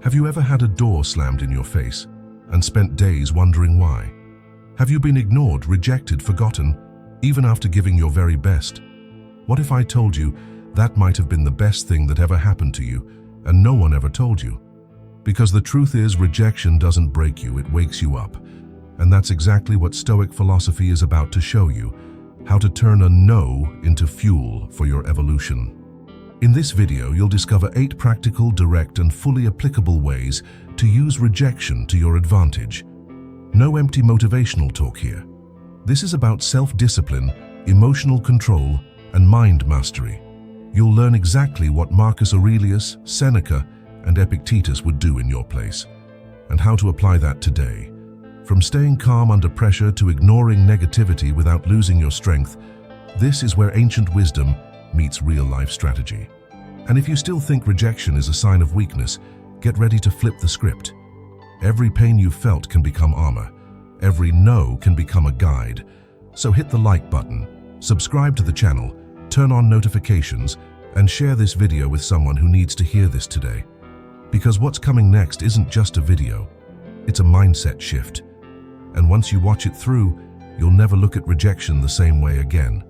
Have you ever had a door slammed in your face and spent days wondering why? Have you been ignored, rejected, forgotten, even after giving your very best? What if I told you that might have been the best thing that ever happened to you and no one ever told you? Because the truth is, rejection doesn't break you, it wakes you up. And that's exactly what Stoic philosophy is about to show you, how to turn a no into fuel for your evolution. In this video, you'll discover 8 practical, direct, and fully applicable ways to use rejection to your advantage. No empty motivational talk here. This is about self-discipline, emotional control, and mind mastery. You'll learn exactly what Marcus Aurelius, Seneca, and Epictetus would do in your place, and how to apply that today. From staying calm under pressure to ignoring negativity without losing your strength, this is where ancient wisdom meets real-life strategy. And if you still think rejection is a sign of weakness, get ready to flip the script. Every pain you've felt can become armor. Every no can become a guide. So hit the like button, subscribe to the channel, turn on notifications, and share this video with someone who needs to hear this today. Because what's coming next isn't just a video, it's a mindset shift. And once you watch it through, you'll never look at rejection the same way again.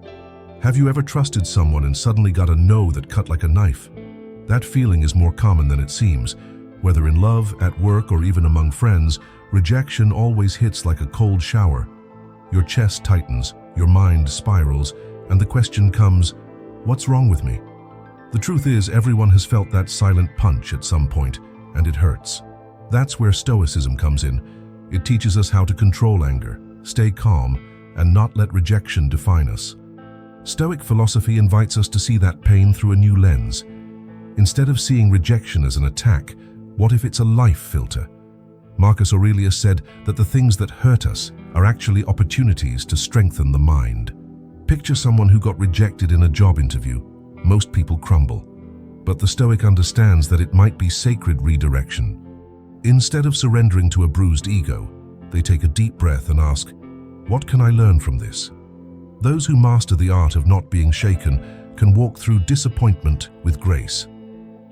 Have you ever trusted someone and suddenly got a no that cut like a knife? That feeling is more common than it seems. Whether in love, at work, or even among friends, rejection always hits like a cold shower. Your chest tightens, your mind spirals, and the question comes, what's wrong with me? The truth is, everyone has felt that silent punch at some point, and it hurts. That's where Stoicism comes in. It teaches us how to control anger, stay calm, and not let rejection define us. Stoic philosophy invites us to see that pain through a new lens. Instead of seeing rejection as an attack, what if it's a life filter? Marcus Aurelius said that the things that hurt us are actually opportunities to strengthen the mind. Picture someone who got rejected in a job interview. Most people crumble. But the Stoic understands that it might be sacred redirection. Instead of surrendering to a bruised ego, they take a deep breath and ask, what can I learn from this? Those who master the art of not being shaken can walk through disappointment with grace.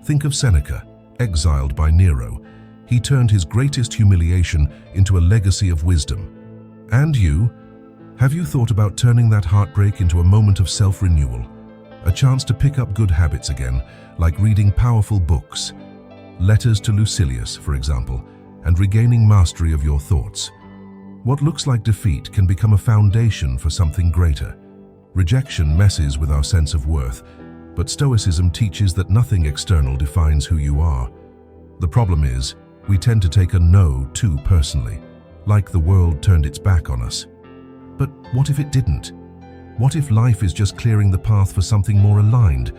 Think of Seneca, exiled by Nero. He turned his greatest humiliation into a legacy of wisdom. And you? Have you thought about turning that heartbreak into a moment of self-renewal? A chance to pick up good habits again, like reading powerful books, letters to Lucilius, for example, and regaining mastery of your thoughts. What looks like defeat can become a foundation for something greater. Rejection messes with our sense of worth, but Stoicism teaches that nothing external defines who you are. The problem is, we tend to take a no too personally, like the world turned its back on us. But what if it didn't? What if life is just clearing the path for something more aligned?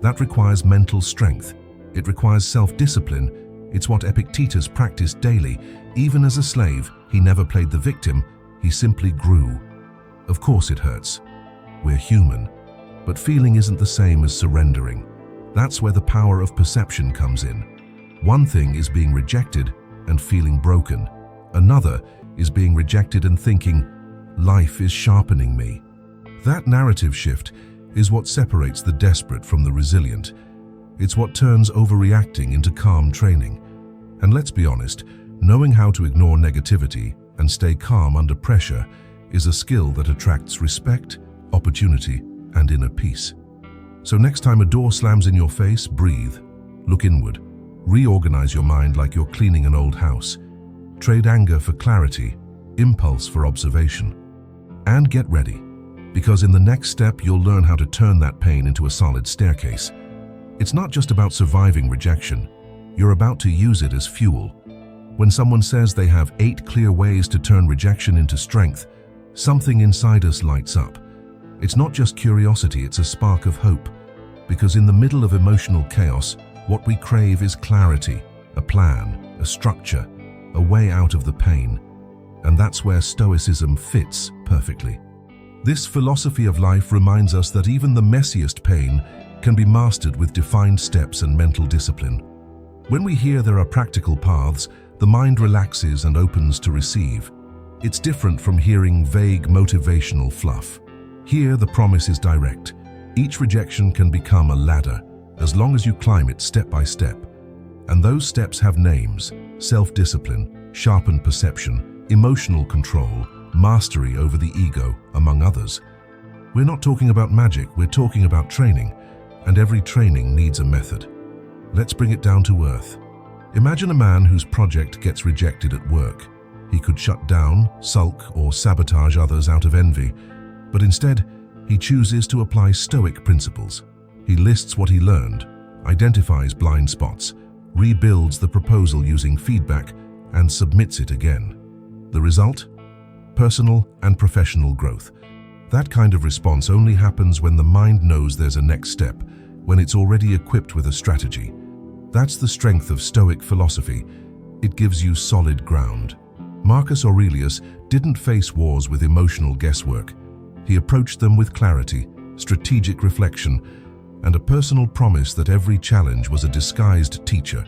That requires mental strength. It requires self-discipline. It's what Epictetus practiced daily. Even as a slave, he never played the victim, he simply grew. Of course it hurts. We're human. But feeling isn't the same as surrendering. That's where the power of perception comes in. One thing is being rejected and feeling broken. Another is being rejected and thinking, life is sharpening me. That narrative shift is what separates the desperate from the resilient. It's what turns overreacting into calm training. And let's be honest, knowing how to ignore negativity and stay calm under pressure is a skill that attracts respect, opportunity, and inner peace. So next time a door slams in your face, breathe, look inward, reorganize your mind like you're cleaning an old house. Trade anger for clarity, impulse for observation. And get ready, because in the next step you'll learn how to turn that pain into a solid staircase. It's not just about surviving rejection. You're about to use it as fuel. When someone says they have 8 clear ways to turn rejection into strength, something inside us lights up. It's not just curiosity, it's a spark of hope. Because in the middle of emotional chaos, what we crave is clarity, a plan, a structure, a way out of the pain. And that's where Stoicism fits perfectly. This philosophy of life reminds us that even the messiest pain can be mastered with defined steps and mental discipline. When we hear there are practical paths, the mind relaxes and opens to receive. It's different from hearing vague motivational fluff. Here, the promise is direct. Each rejection can become a ladder, as long as you climb it step by step. And those steps have names: self-discipline, sharpened perception, emotional control, mastery over the ego, among others. We're not talking about magic, we're talking about training, and every training needs a method. Let's bring it down to earth. Imagine a man whose project gets rejected at work. He could shut down, sulk, or sabotage others out of envy, but instead, he chooses to apply Stoic principles. He lists what he learned, identifies blind spots, rebuilds the proposal using feedback, and submits it again. The result? Personal and professional growth. That kind of response only happens when the mind knows there's a next step, when it's already equipped with a strategy. That's the strength of Stoic philosophy. It gives you solid ground. Marcus Aurelius didn't face wars with emotional guesswork. He approached them with clarity, strategic reflection, and a personal promise that every challenge was a disguised teacher.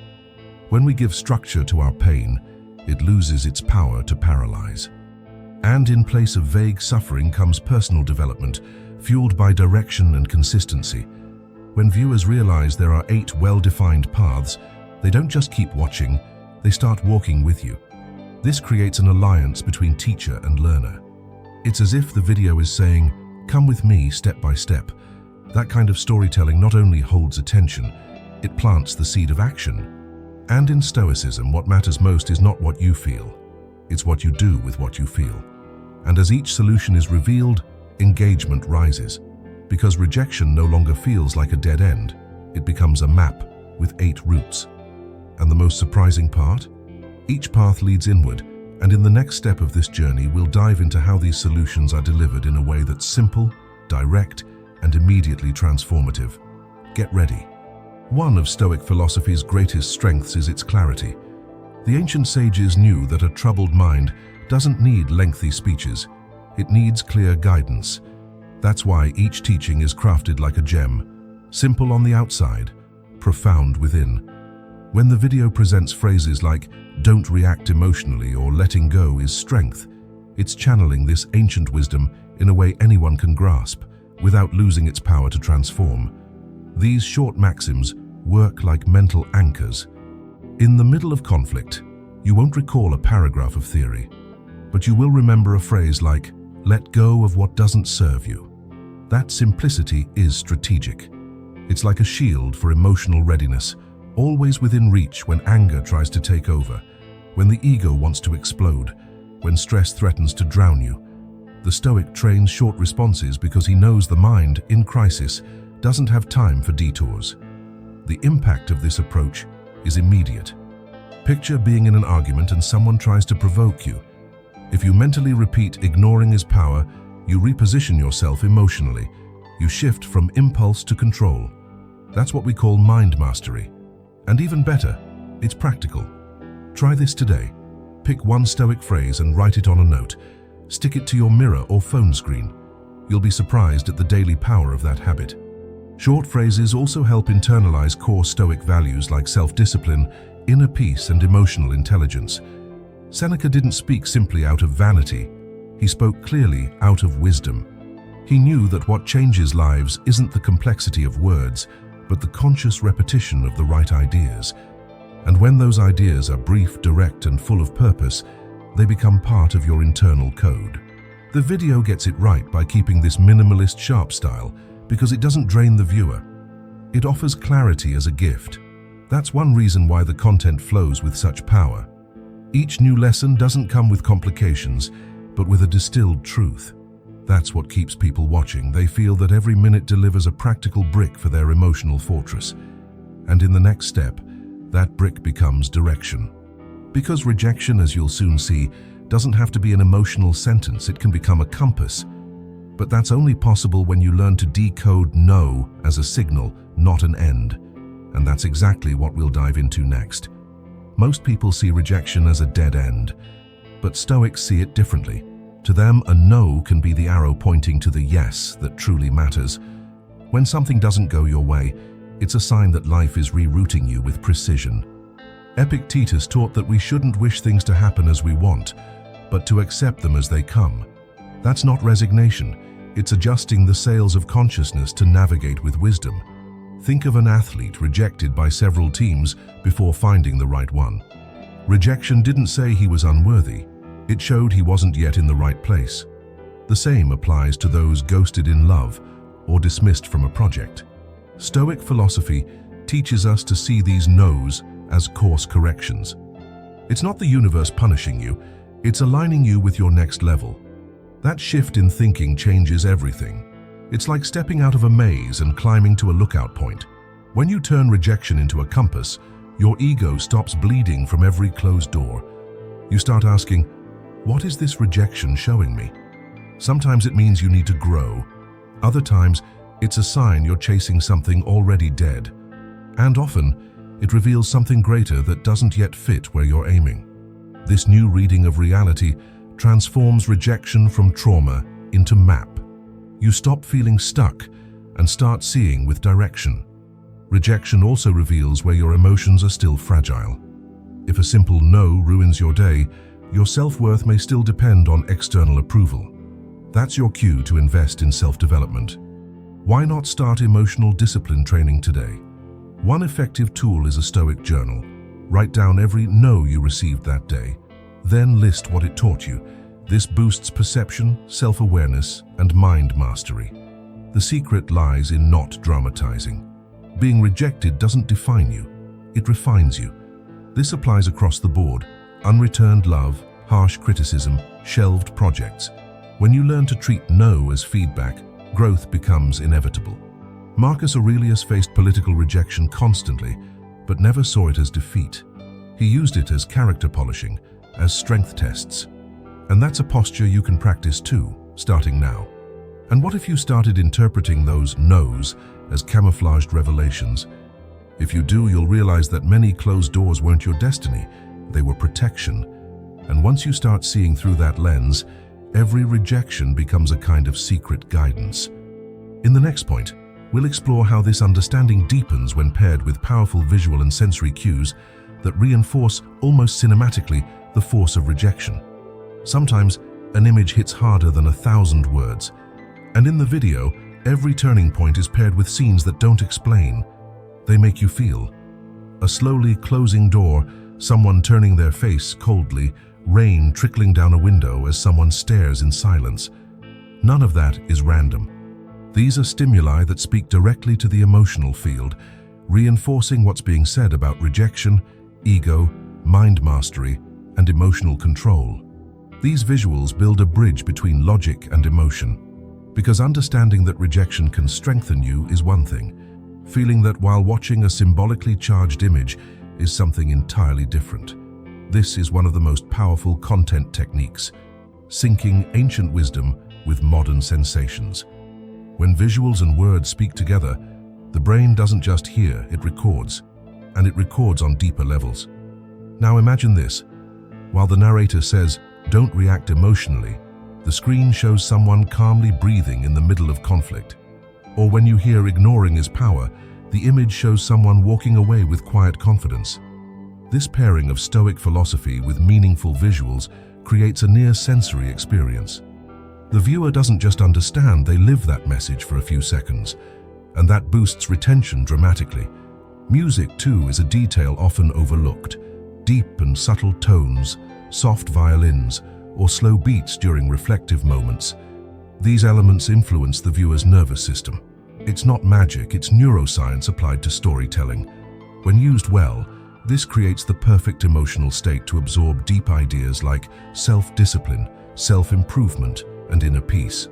When we give structure to our pain, it loses its power to paralyze. And in place of vague suffering comes personal development, fueled by direction and consistency. When viewers realize there are 8 well-defined paths, they don't just keep watching, they start walking with you. This creates an alliance between teacher and learner. It's as if the video is saying, "Come with me step by step." That kind of storytelling not only holds attention, it plants the seed of action. And in Stoicism, what matters most is not what you feel, it's what you do with what you feel. And as each solution is revealed, engagement rises. Because rejection no longer feels like a dead end, it becomes a map with 8 routes. And the most surprising part? Each path leads inward, and in the next step of this journey, we'll dive into how these solutions are delivered in a way that's simple, direct, and immediately transformative. Get ready. One of Stoic philosophy's greatest strengths is its clarity. The ancient sages knew that a troubled mind doesn't need lengthy speeches. It needs clear guidance. That's why each teaching is crafted like a gem, simple on the outside, profound within. When the video presents phrases like "don't react emotionally" or "letting go is strength," it's channeling this ancient wisdom in a way anyone can grasp, without losing its power to transform. These short maxims work like mental anchors. In the middle of conflict, you won't recall a paragraph of theory, but you will remember a phrase like, "let go of what doesn't serve you." That simplicity is strategic. It's like a shield for emotional readiness, always within reach when anger tries to take over, when the ego wants to explode, when stress threatens to drown you. The Stoic trains short responses because he knows the mind, in crisis, doesn't have time for detours. The impact of this approach is immediate. Picture being in an argument and someone tries to provoke you. If you mentally repeat "ignoring is power," you reposition yourself emotionally. You shift from impulse to control. That's what we call mind mastery. And even better, it's practical. Try this today. Pick one Stoic phrase and write it on a note. Stick it to your mirror or phone screen. You'll be surprised at the daily power of that habit. Short phrases also help internalize core Stoic values like self-discipline, inner peace, and emotional intelligence. Seneca didn't speak simply out of vanity. He spoke clearly out of wisdom. He knew that what changes lives isn't the complexity of words, but the conscious repetition of the right ideas. And when those ideas are brief, direct, and full of purpose, they become part of your internal code. The video gets it right by keeping this minimalist, sharp style because it doesn't drain the viewer. It offers clarity as a gift. That's one reason why the content flows with such power. Each new lesson doesn't come with complications, but with a distilled truth. That's what keeps people watching. They feel that every minute delivers a practical brick for their emotional fortress. And in the next step, that brick becomes direction. Because rejection, as you'll soon see, doesn't have to be an emotional sentence, it can become a compass. But that's only possible when you learn to decode no as a signal, not an end. And that's exactly what we'll dive into next. Most people see rejection as a dead end, but Stoics see it differently. To them, a no can be the arrow pointing to the yes that truly matters. When something doesn't go your way, it's a sign that life is rerouting you with precision. Epictetus taught that we shouldn't wish things to happen as we want, but to accept them as they come. That's not resignation, it's adjusting the sails of consciousness to navigate with wisdom. Think of an athlete rejected by several teams before finding the right one. Rejection didn't say he was unworthy. It showed he wasn't yet in the right place. The same applies to those ghosted in love or dismissed from a project. Stoic philosophy teaches us to see these no's as course corrections. It's not the universe punishing you, it's aligning you with your next level. That shift in thinking changes everything. It's like stepping out of a maze and climbing to a lookout point. When you turn rejection into a compass, your ego stops bleeding from every closed door. You start asking, what is this rejection showing me? Sometimes it means you need to grow. Other times, it's a sign you're chasing something already dead. And often, it reveals something greater that doesn't yet fit where you're aiming. This new reading of reality transforms rejection from trauma into map. You stop feeling stuck and start seeing with direction. Rejection also reveals where your emotions are still fragile. If a simple no ruins your day, your self-worth may still depend on external approval. That's your cue to invest in self-development. Why not start emotional discipline training today? One effective tool is a Stoic journal. Write down every no you received that day. Then list what it taught you. This boosts perception, self-awareness, and mind mastery. The secret lies in not dramatizing. Being rejected doesn't define you, it refines you. This applies across the board: unreturned love, harsh criticism, shelved projects. When you learn to treat no as feedback, growth becomes inevitable. Marcus Aurelius faced political rejection constantly, but never saw it as defeat. He used it as character polishing, as strength tests. And that's a posture you can practice too, starting now. And what if you started interpreting those no's as camouflaged revelations? If you do, you'll realize that many closed doors weren't your destiny, they were protection. And once you start seeing through that lens, every rejection becomes a kind of secret guidance. In the next point, we'll explore how this understanding deepens when paired with powerful visual and sensory cues that reinforce almost cinematically the force of rejection. Sometimes, an image hits harder than 1,000 words. And in the video, every turning point is paired with scenes that don't explain. They make you feel. A slowly closing door, someone turning their face coldly, rain trickling down a window as someone stares in silence. None of that is random. These are stimuli that speak directly to the emotional field, reinforcing what's being said about rejection, ego, mind mastery, and emotional control. These visuals build a bridge between logic and emotion. Because understanding that rejection can strengthen you is one thing, feeling that while watching a symbolically charged image is something entirely different. This is one of the most powerful content techniques, syncing ancient wisdom with modern sensations. When visuals and words speak together, the brain doesn't just hear, it records, and it records on deeper levels. Now imagine this. While the narrator says, "Don't react emotionally," the screen shows someone calmly breathing in the middle of conflict. Or when you hear "ignoring is power," the image shows someone walking away with quiet confidence. This pairing of Stoic philosophy with meaningful visuals creates a near-sensory experience. The viewer doesn't just understand, they live that message for a few seconds, and that boosts retention dramatically. Music, too, is a detail often overlooked. Deep and subtle tones, soft violins, or slow beats during reflective moments. These elements influence the viewer's nervous system. It's not magic, it's neuroscience applied to storytelling. When used well, this creates the perfect emotional state to absorb deep ideas like self-discipline, self-improvement, and inner peace.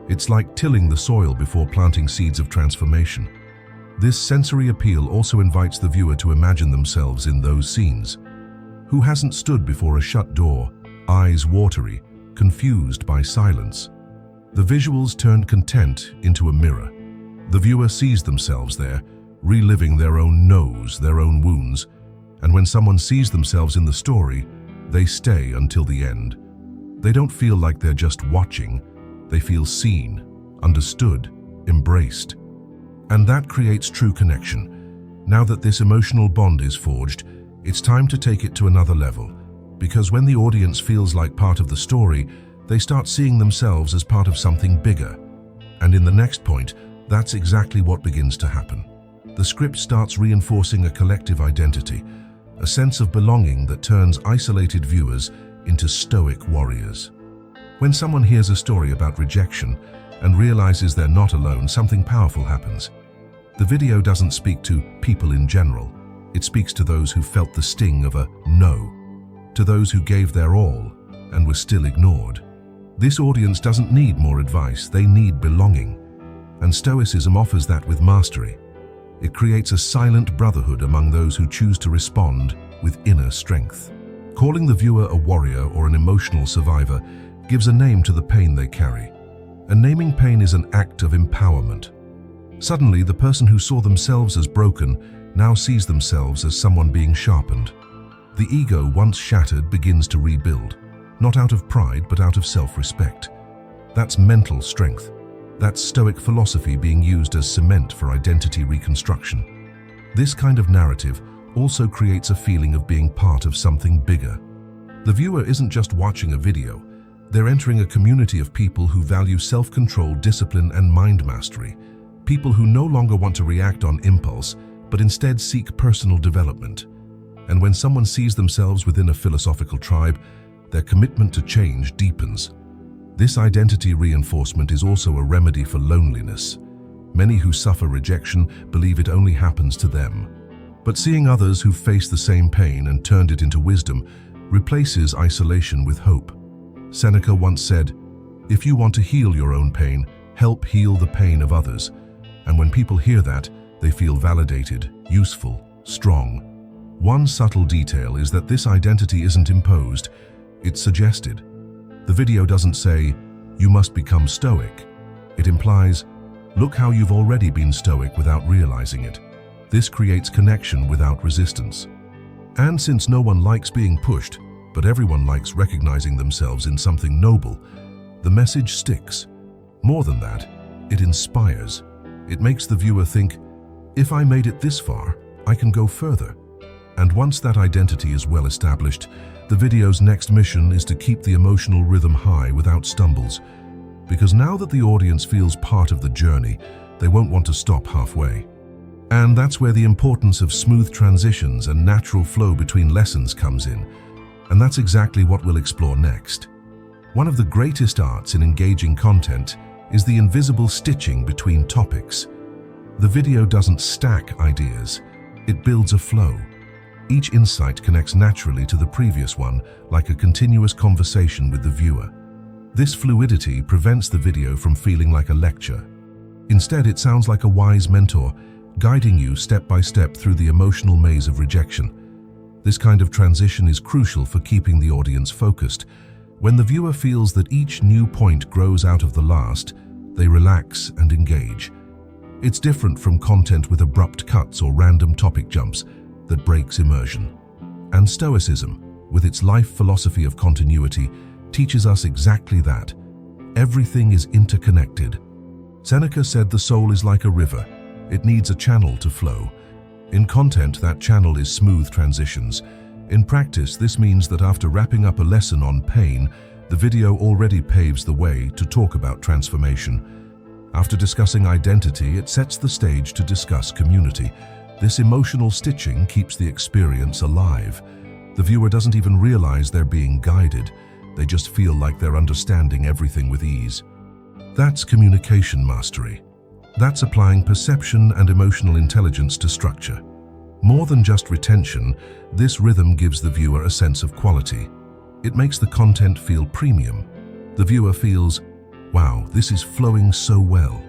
It's like tilling the soil before planting seeds of transformation. This sensory appeal also invites the viewer to imagine themselves in those scenes. Who hasn't stood before a shut door, eyes watery, confused by silence? The visuals turn content into a mirror. The viewer sees themselves there, reliving their own no's, their own wounds, and when someone sees themselves in the story, they stay until the end. They don't feel like they're just watching, they feel seen, understood, embraced. And that creates true connection. Now that this emotional bond is forged, it's time to take it to another level. Because when the audience feels like part of the story, they start seeing themselves as part of something bigger. And in the next point, that's exactly what begins to happen. the script starts reinforcing a collective identity, a sense of belonging that turns isolated viewers into stoic warriors. When someone hears a story about rejection and realizes they're not alone, something powerful happens. The video doesn't speak to people in general. It speaks to those who felt the sting of a no, to those who gave their all and were still ignored. This audience doesn't need more advice, they need belonging. And Stoicism offers that with mastery. It creates a silent brotherhood among those who choose to respond with inner strength. Calling the viewer a warrior or an emotional survivor gives a name to the pain they carry. And naming pain is an act of empowerment. Suddenly, the person who saw themselves as broken now sees themselves as someone being sharpened. The ego, once shattered, begins to rebuild, not out of pride, but out of self-respect. That's mental strength. That's Stoic philosophy being used as cement for identity reconstruction. This kind of narrative also creates a feeling of being part of something bigger. The viewer isn't just watching a video, they're entering a community of people who value self-control, discipline, and mind mastery. People who no longer want to react on impulse, but instead seek personal development. And when someone sees themselves within a philosophical tribe, their commitment to change deepens. This identity reinforcement is also a remedy for loneliness. Many who suffer rejection believe it only happens to them. But seeing others who face the same pain and turned it into wisdom replaces isolation with hope. Seneca once said, "If you want to heal your own pain, help heal the pain of others." And when people hear that, they feel validated, useful, strong. One subtle detail is that this identity isn't imposed, it's suggested. The video doesn't say, "You must become stoic." It implies, "Look how you've already been stoic without realizing it." This creates connection without resistance. And since no one likes being pushed, but everyone likes recognizing themselves in something noble, the message sticks. More than that, it inspires. It makes the viewer think, if I made it this far, I can go further. And once that identity is well established, the video's next mission is to keep the emotional rhythm high without stumbles. Because now that the audience feels part of the journey, they won't want to stop halfway. And that's where the importance of smooth transitions and natural flow between lessons comes in. And that's exactly what we'll explore next. One of the greatest arts in engaging content is the invisible stitching between topics. The video doesn't stack ideas, it builds a flow. Each insight connects naturally to the previous one, like a continuous conversation with the viewer. This fluidity prevents the video from feeling like a lecture. Instead, it sounds like a wise mentor, guiding you step by step through the emotional maze of rejection. This kind of transition is crucial for keeping the audience focused. When the viewer feels that each new point grows out of the last, they relax and engage. It's different from content with abrupt cuts or random topic jumps that breaks immersion. And Stoicism, with its life philosophy of continuity, teaches us exactly that. Everything is interconnected. Seneca said the soul is like a river. It needs a channel to flow. In content, that channel is smooth transitions. In practice, this means that after wrapping up a lesson on pain, the video already paves the way to talk about transformation. After discussing identity, it sets the stage to discuss community. This emotional stitching keeps the experience alive. The viewer doesn't even realize they're being guided. They just feel like they're understanding everything with ease. That's communication mastery. That's applying perception and emotional intelligence to structure. More than just retention, this rhythm gives the viewer a sense of quality. It makes the content feel premium. The viewer feels, wow, this is flowing so well.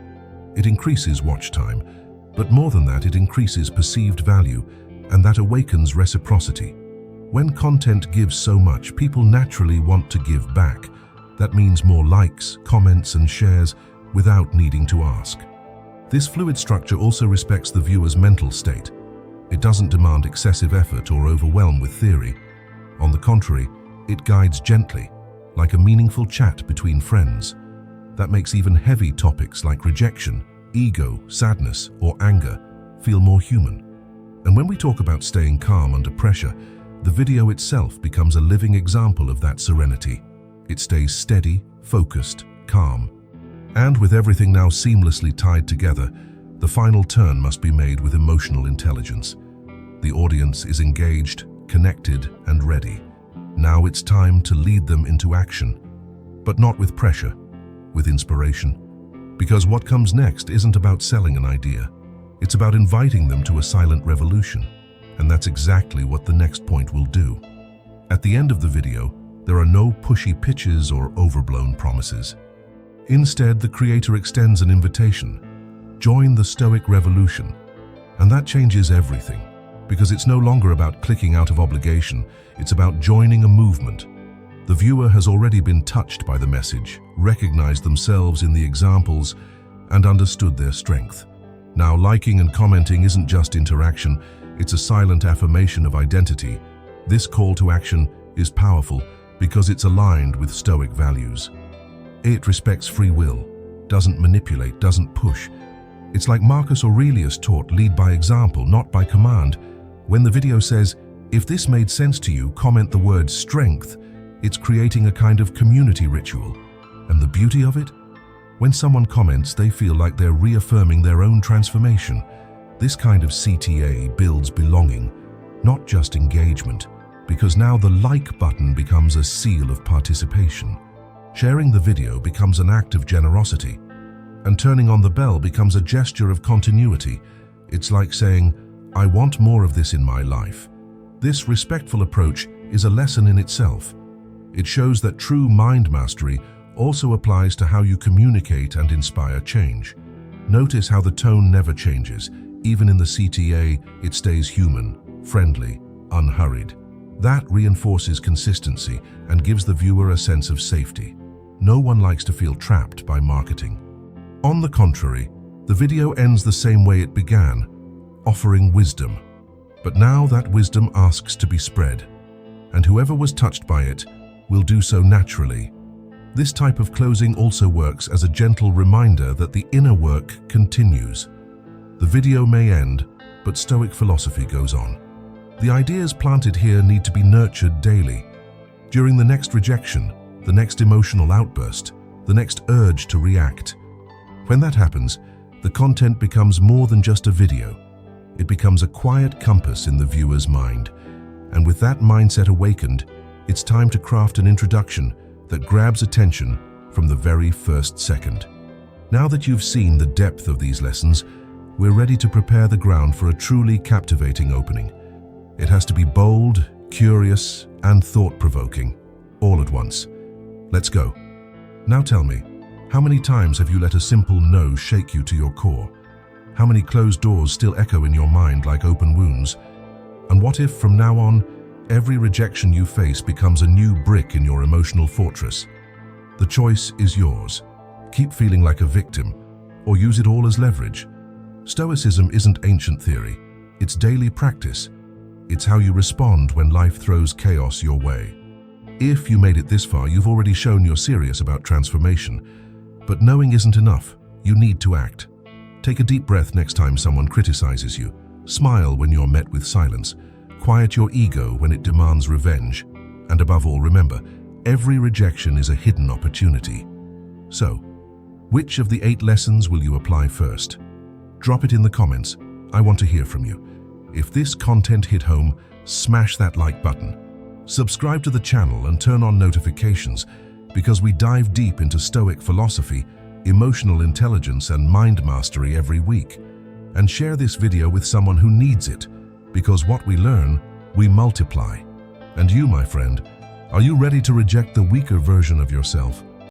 It increases watch time, but more than that, it increases perceived value, and that awakens reciprocity. When content gives so much, people naturally want to give back. That means more likes, comments, and shares without needing to ask. This fluid structure also respects the viewer's mental state. It doesn't demand excessive effort or overwhelm with theory. On the contrary, it guides gently, like a meaningful chat between friends. That makes even heavy topics like rejection, ego, sadness, or anger feel more human. And when we talk about staying calm under pressure, the video itself becomes a living example of that serenity. It stays steady, focused, calm. And with everything now seamlessly tied together, The final turn must be made with emotional intelligence. The audience is engaged, connected, and ready. Now it's time to lead them into action, but not with pressure, with inspiration. Because what comes next isn't about selling an idea. It's about inviting them to a silent revolution. And that's exactly what the next point will do. At the end of the video, there are no pushy pitches or overblown promises. Instead, the creator extends an invitation. Join the Stoic revolution. And that changes everything, because it's no longer about clicking out of obligation, it's about joining a movement. The viewer has already been touched by the message, recognized themselves in the examples, and understood their strength. Now, liking and commenting isn't just interaction, it's a silent affirmation of identity. This call to action is powerful because it's aligned with Stoic values. It respects free will, doesn't manipulate, doesn't push. It's like Marcus Aurelius taught, lead by example, not by command. When the video says, if this made sense to you, comment the word strength, it's creating a kind of community ritual. And the beauty of it? When someone comments, they feel like they're reaffirming their own transformation. This kind of CTA builds belonging, not just engagement, because now the like button becomes a seal of participation. Sharing the video becomes an act of generosity, and turning on the bell becomes a gesture of continuity. It's like saying, I want more of this in my life. This respectful approach is a lesson in itself. It shows that true mind mastery also applies to how you communicate and inspire change. Notice how the tone never changes. Even in the CTA, it stays human, friendly, unhurried. That reinforces consistency and gives the viewer a sense of safety. No one likes to feel trapped by marketing. On the contrary, the video ends the same way it began, offering wisdom. But now that wisdom asks to be spread, and whoever was touched by it will do so naturally. This type of closing also works as a gentle reminder that the inner work continues. The video may end, but Stoic philosophy goes on. The ideas planted here need to be nurtured daily. During the next rejection, the next emotional outburst, the next urge to react. When that happens, the content becomes more than just a video. It becomes a quiet compass in the viewer's mind. And with that mindset awakened, it's time to craft an introduction that grabs attention from the very first second. Now that you've seen the depth of these lessons, we're ready to prepare the ground for a truly captivating opening. It has to be bold, curious, and thought-provoking, all at once. Let's go. Now tell me, how many times have you let a simple no shake you to your core? How many closed doors still echo in your mind like open wounds? And what if, from now on, every rejection you face becomes a new brick in your emotional fortress? The choice is yours. Keep feeling like a victim, or use it all as leverage. Stoicism isn't ancient theory. It's daily practice. It's how you respond when life throws chaos your way. If you made it this far, you've already shown you're serious about transformation. But knowing isn't enough. You need to act. Take a deep breath next time someone criticizes you. Smile when you're met with silence. Quiet your ego when it demands revenge. And above all, remember, every rejection is a hidden opportunity. So, which of the 8 lessons will you apply first? Drop it in the comments. I want to hear from you. If this content hit home, smash that like button. Subscribe to the channel and turn on notifications, because we dive deep into Stoic philosophy, emotional intelligence, and mind mastery every week. And share this video with someone who needs it, because what we learn, we multiply. And you, my friend, are you ready to reject the weaker version of yourself?